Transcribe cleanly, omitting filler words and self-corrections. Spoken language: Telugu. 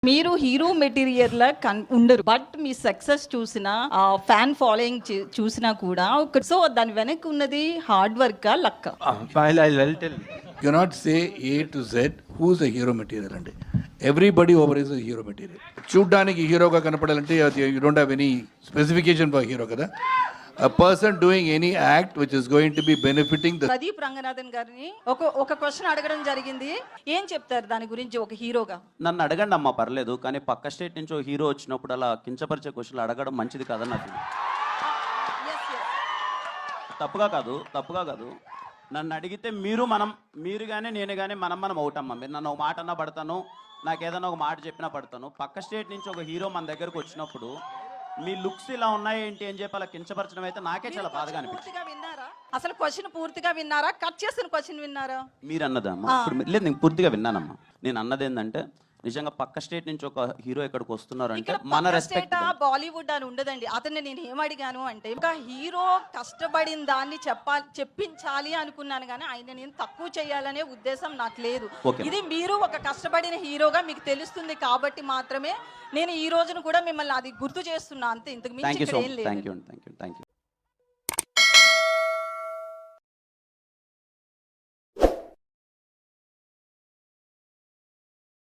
మీరు హీరో మెటీరియల్ లా ఉండరు, బట్ మీ సక్సెస్ చూసినా ఫ్యాన్ ఫాలోయింగ్ చూసినా కూడా సో దాని వెనక ఉన్నది హార్డ్ వర్క్ లక్క. I'll tell you. You not say A to Z who's a hero material అండి. Everybody over is hero material. చూడ్డానికి హీరోగా కనపడాలంటే you don't have any specification for hero కదా. A person doing any act which is going to be benefiting the Pradeep Ranganathan గారిని ఒక క్వశ్చన్ అడగడం జరిగింది. ఏం చెప్తారు దాని గురించి ఒక హీరోగా? నన్ను అడగండి అమ్మా, పర్లేదు, కానీ పక్క స్టేట్ నుంచి ఓ హీరో వచ్చినప్పుడు అలా కించపరిచే క్వశ్చన్లు అడగడం మంచిది కాదని నాకు తప్పుగా కాదు. నన్ను అడిగితే మీరు కానీ నేను కానీ మనం అవుతామ్మా. మీరు నన్ను ఒక మాట అన్నా పడతాను, నాకు ఏదైనా ఒక మాట చెప్పినా పడతాను. పక్క స్టేట్ నుంచి ఒక హీరో మన దగ్గరకు వచ్చినప్పుడు మీ లుక్స్ ఇలా ఉన్నాయి ఏంటి అని చెప్పి అలా కించపరచడం అయితే నాకే చాలా బాధగా అనిపించింది. అసలు క్వశ్చన్ పూర్తిగా విన్నారా? కట్ చేసిన క్వశ్చన్ విన్నారా? మీరు అన్నదమ్మా ఇప్పుడు లేదు, నేను పూర్తిగా విన్నానమ్మా. నేను అన్నది ఏంటంటే నిజంగా పక్క స్టేట్ నుంచి ఒక హీరో ఇక్కడికి వస్తున్నారు అంటే మన రెస్పెక్ట్. బాలీవుడ్ అని ఉండదండి. అతన్ని నేను ఏమడిగాను అంటే ఒక హీరో కష్టపడిన దాన్ని చెప్పించాలి అనుకున్నాను, కానీ ఆయన నేను తక్కువ చేయాలనే ఉద్దేశం నాకు లేదు. ఇది మీరు ఒక కష్టపడిన హీరోగా మీకు తెలుస్తుంది కాబట్టి మాత్రమే నేను ఈ రోజును కూడా మిమ్మల్ని అది గుర్తు చేస్తున్నా అంతే. ఇంతకు మించి థ్యాంక్ యూ.